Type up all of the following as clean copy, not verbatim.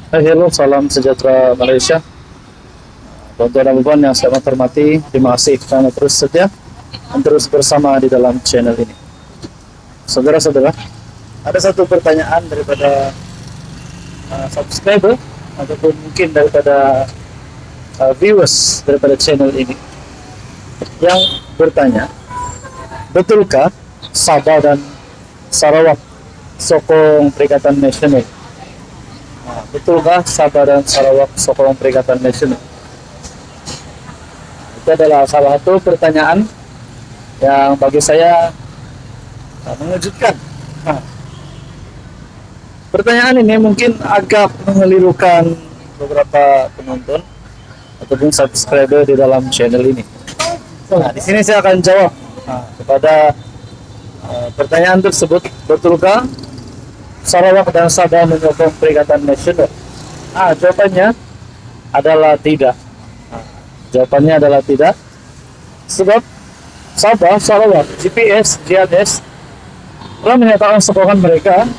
Hello, salam sejahtera Malaysia. Tuan-tuan dan puan yang saya hormati, terima kasih karena terus setia dan terus bersama di dalam channel ini. Saudara-saudara, ada satu pertanyaan daripada subscriber ataupun mungkin daripada viewers daripada channel ini yang bertanya, betulkah Sabah dan Sarawak sokong Perikatan Nasional? Betulkah Sabah dan Sarawak sokong Perikatan Nasional? Itu adalah salah satu pertanyaan yang bagi saya mengejutkan. Pertanyaan ini mungkin agak mengelirukan beberapa penonton ataupun subscriber di dalam channel ini. Nah, di sini saya akan jawab kepada pertanyaan tersebut. Betulkah Sarawak dan Sabah menyokong Perikatan Nasional? Jawabannya adalah tidak. Jawabannya adalah tidak. Sebab Sabah, Sarawak, GPS, GNS telah menyatakan sokongan mereka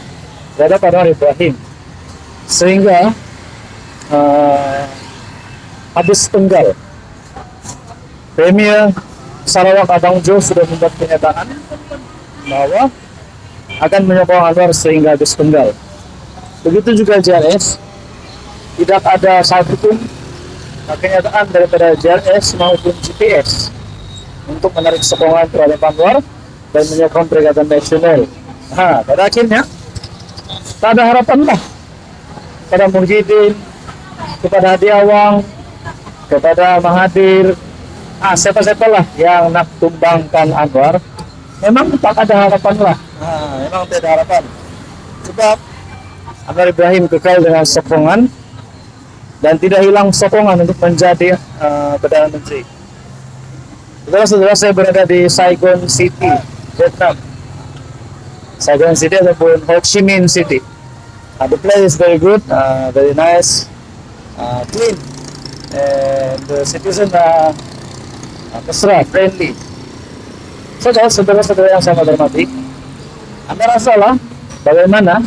terhadap Anwar Ibrahim, sehingga habis tenggal. Premier Sarawak Abang Jo sudah membuat pernyataan bahwa akan menyokong Anwar sehingga habis tenggal. Begitu juga JRS, tidak ada satupun kenyataan daripada JRS maupun GPS untuk menarik sokongan terhadap Anwar dan menyokong Perikatan Nasional. Pada akhirnya tak ada harapan lah kepada Muhyiddin, kepada Hadi Awang, kepada Mahathir, siapa-siapa lah yang nak tumbangkan Anwar. Memang tak ada harapan lah. Memang tidak ada harapan. Sebab Anwar Ibrahim kekal dengan sokongan dan tidak hilang sokongan untuk menjadi Perdana Menteri. Saudara-saudara, saya berada di Saigon City, Vietnam. Saigon City ataupun Ho Chi Minh City. The place is very good, very nice, clean, and the citizens are mesra, friendly. Saudara-saudara yang saya hormati, Anda rasalah bagaimana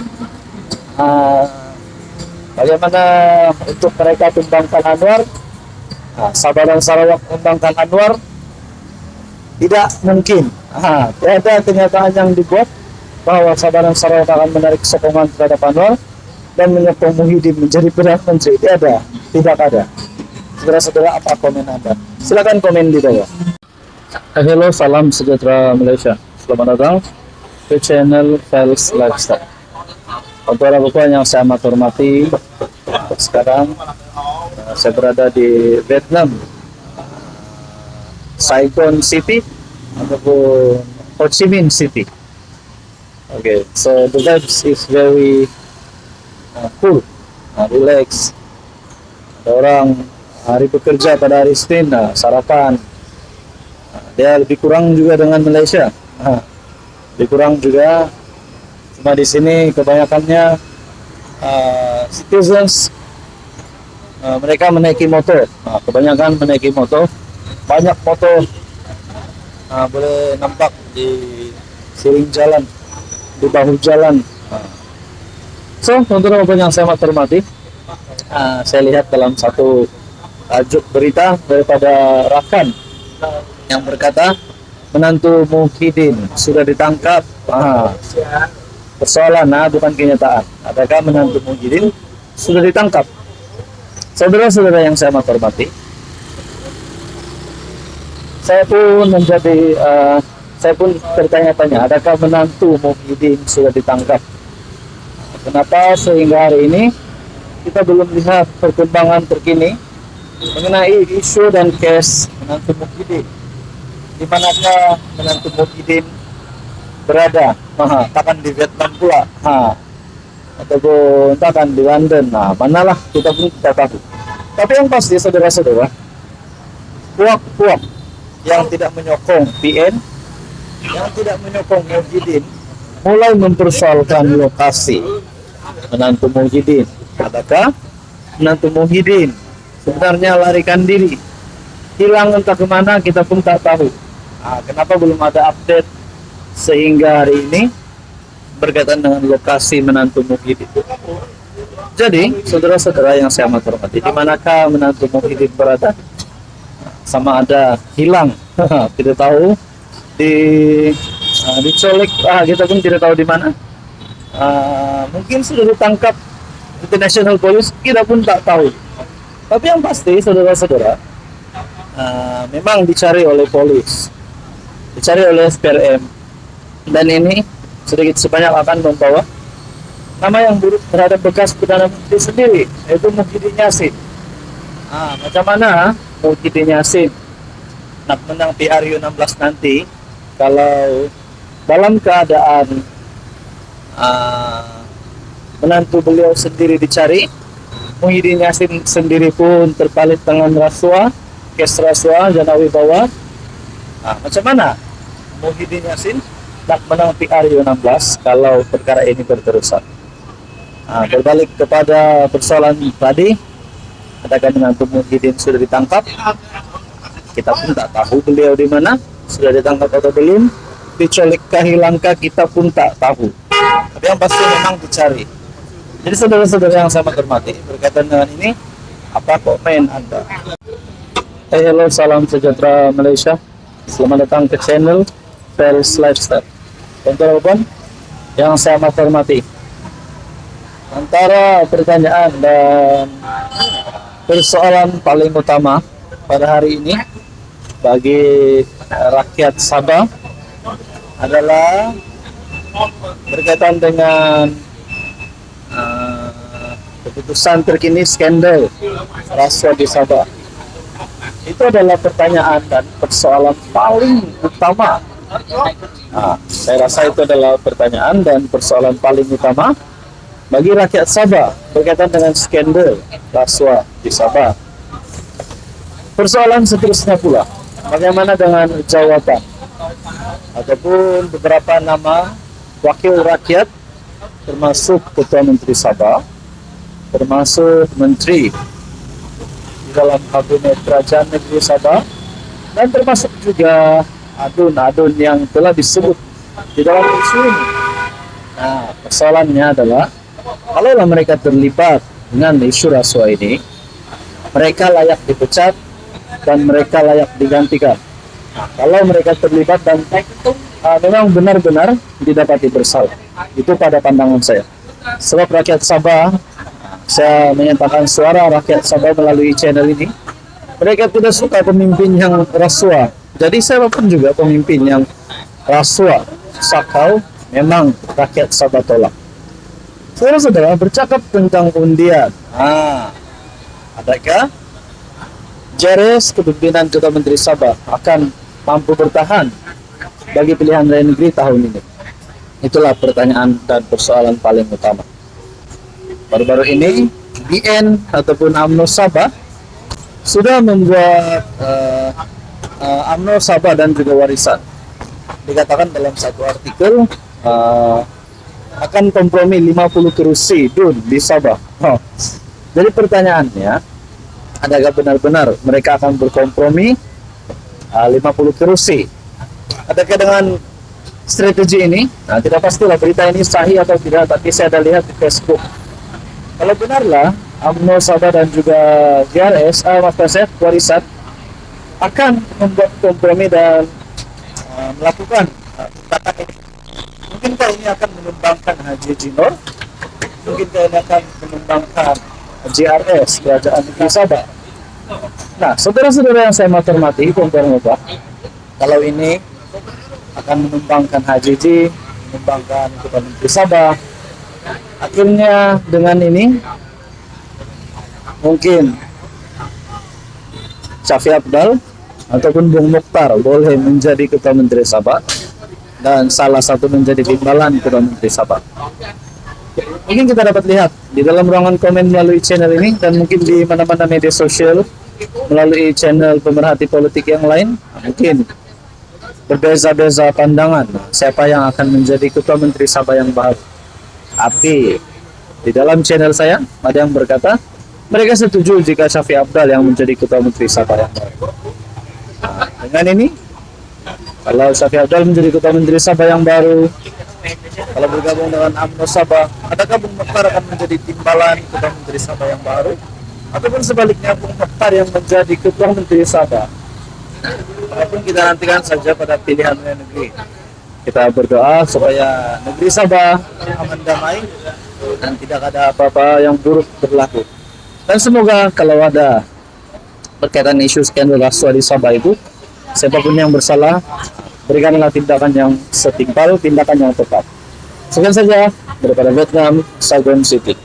untuk mereka tumbangkan Anwar, Sabah dan Sarawak tumbangkan Anwar? Tidak mungkin. Ada kenyataan yang dibuat bahwa Sabah dan Sarawak akan menarik sokongan terhadap Anwar dan menyokong Muhyiddin menjadi Perdana Menteri. Tidak ada. Saudara-saudara, apa komen Anda? Silakan komen di bawah. Hello, salam sejahtera Malaysia. Selamat datang ke channel Fels Lifestyle. Untuk para yang saya amat hormati, sekarang saya berada di Vietnam, Saigon City ataupun Ho Chi Minh City. Okay, so the vibes is very cool, relax. Ada orang hari bekerja pada hari Senin, sarapan. Dia lebih kurang juga dengan Malaysia. Lebih kurang juga. Cuma di sini kebanyakannya citizens mereka menaiki motor. Kebanyakan menaiki motor. Banyak motor boleh nampak di siring jalan, di bahu jalan. So, teman-teman yang saya hormati, saya lihat dalam satu tajuk berita daripada Rakan yang berkata menantu Muhyiddin sudah ditangkap. Persoalan, bukan kenyataan. Adakah menantu Muhyiddin sudah ditangkap? Saudara-saudara yang saya hormati, saya pun bertanya-tanya, adakah menantu Muhyiddin sudah ditangkap? Kenapa sehingga hari ini kita belum lihat perkembangan terkini mengenai isu dan case menantu Muhyiddin? Di manakah menantu Muhyiddin berada? Takkan di Vietnam pula, ataupun takkan di London? Manalah kita pun tidak tahu. Tapi yang pasti, saudara-saudara, puak-puak yang tidak menyokong PN, yang tidak menyokong Muhyiddin, mulai mempersoalkan lokasi menantu Muhyiddin. Adakah menantu Muhyiddin sebenarnya larikan diri, hilang entah kemana, kita pun tak tahu. Kenapa belum ada update sehingga hari ini berkaitan dengan lokasi menantu Muhyiddin? Jadi, saudara-saudara yang saya hormati, di manakah menantu Muhyiddin berada? Sama ada hilang, tidak tahu, di diculik, kita pun tidak tahu di mana. Mungkin sudah ditangkap International Police, kita pun tak tahu. Tapi yang pasti, saudara-saudara, memang dicari oleh polis, dicari oleh SPRM, dan ini sedikit sebanyak akan membawa nama yang buruk terhadap bekas Perdana Menteri sendiri, yaitu Muhyiddin Yassin. Macam mana Muhyiddin Yassin nak menang PRU 16 nanti kalau dalam keadaan menantu beliau sendiri dicari, Muhyiddin Yassin sendiri pun terpalit dengan rasuah, kes rasuah, jana wibawa. Macam mana Muhyiddin Yassin nak menang PRU 16 kalau perkara ini berterusan? Berbalik kepada persoalan tadi, adakah menantu Muhyiddin sudah ditangkap? Kita pun tak tahu beliau di mana, sudah ditangkap atau belum, diculik hilangkah, kita pun tak tahu. Tapi yang pasti memang dicari. Jadi saudara-saudara yang saya hormati, berkaitan dengan ini, apa komen Anda? Hello, salam sejahtera Malaysia. Selamat datang ke channel Paris Lifestyle. Teman-teman yang saya hormati, antara pertanyaan dan persoalan paling utama pada hari ini bagi rakyat Sabah adalah berkaitan dengan keputusan terkini skandal rasuah di Sabah. Itu adalah pertanyaan dan persoalan paling utama. Saya rasa itu adalah pertanyaan dan persoalan paling utama bagi rakyat Sabah berkaitan dengan skandal rasuah di Sabah. Persoalan seterusnya pula, bagaimana dengan jawatan ataupun beberapa nama wakil rakyat, termasuk Ketua Menteri Sabah, termasuk Menteri di dalam Kabinet Kerajaan Negeri Sabah, dan termasuk juga adun-adun yang telah disebut di dalam isu ini. Persoalannya adalah, kalaulah mereka terlibat dengan isu rasuah ini, mereka layak dipecat dan mereka layak digantikan. Kalau mereka terlibat dan memang benar-benar didapati bersalah, itu pada pandangan saya. Sebab rakyat Sabah, saya menyatakan suara rakyat Sabah melalui channel ini, mereka tidak suka pemimpin yang rasuah. Jadi saya pun juga pemimpin yang rasuah, sakau, memang rakyat Sabah tolak. Saudara-saudara, bercakap tentang undian. Adakah Jares kepemimpinan Ketua Menteri Sabah akan mampu bertahan bagi pilihan raya negeri tahun ini? Itulah pertanyaan dan persoalan paling utama. Baru-baru ini, BN ataupun UMNO Sabah sudah membuat UMNO Sabah dan juga warisan. Dikatakan dalam satu artikel, akan kompromi 50 kursi di Sabah. Jadi pertanyaannya, adakah benar-benar mereka akan berkompromi 50 kursi? Adakah dengan strategi ini? Tidak pastilah berita ini sahih atau tidak, tapi saya ada lihat di Facebook. Kalau benarlah UMNO Sabah dan juga JRS, warisan akan membuat kompromi dan melakukan kata ini. Mungkinkah ini akan menumbangkan Haji Jinor? Mungkinkah ini akan menumbangkan JRS, Kerajaan Negeri Sabah? Saudara-saudara yang saya hormati, Bapak, kalau ini akan menumbangkan HJJ, menumbangkan Ketua Menteri Sabah, akhirnya dengan ini mungkin Syafi Abdal ataupun Bung Mukhtar boleh menjadi Ketua Menteri Sabah dan salah satu menjadi timbalan Ketua Menteri Sabah. Mungkin kita dapat lihat di dalam ruangan komen melalui channel ini, dan mungkin di mana-mana media sosial melalui channel pemerhati politik yang lain, mungkin berbeza-beza pandangan siapa yang akan menjadi Ketua Menteri Sabah yang baru. Tapi di dalam channel saya ada yang berkata mereka setuju jika Syafi Abdal yang menjadi Ketua Menteri Sabah yang baru. Dengan ini, kalau Syafi Abdal menjadi Ketua Menteri Sabah yang baru, Kalau bergabung dengan UMNO Sabah, adakah Bung Mokhtar akan menjadi timbalan Ketua Menteri Sabah yang baru? Ataupun sebaliknya Bung Mokhtar yang menjadi Ketua Menteri Sabah? Apapun kita nantikan saja pada pilihan negeri. Kita berdoa supaya negeri Sabah aman damai dan tidak ada apa-apa yang buruk berlaku. Dan semoga kalau ada berkaitan isu skandal rasuah di Sabah itu, siapapun yang bersalah, berikanlah tindakan yang setimpal, tindakan yang tepat. Sekian saja daripada Vietnam, Saigon City.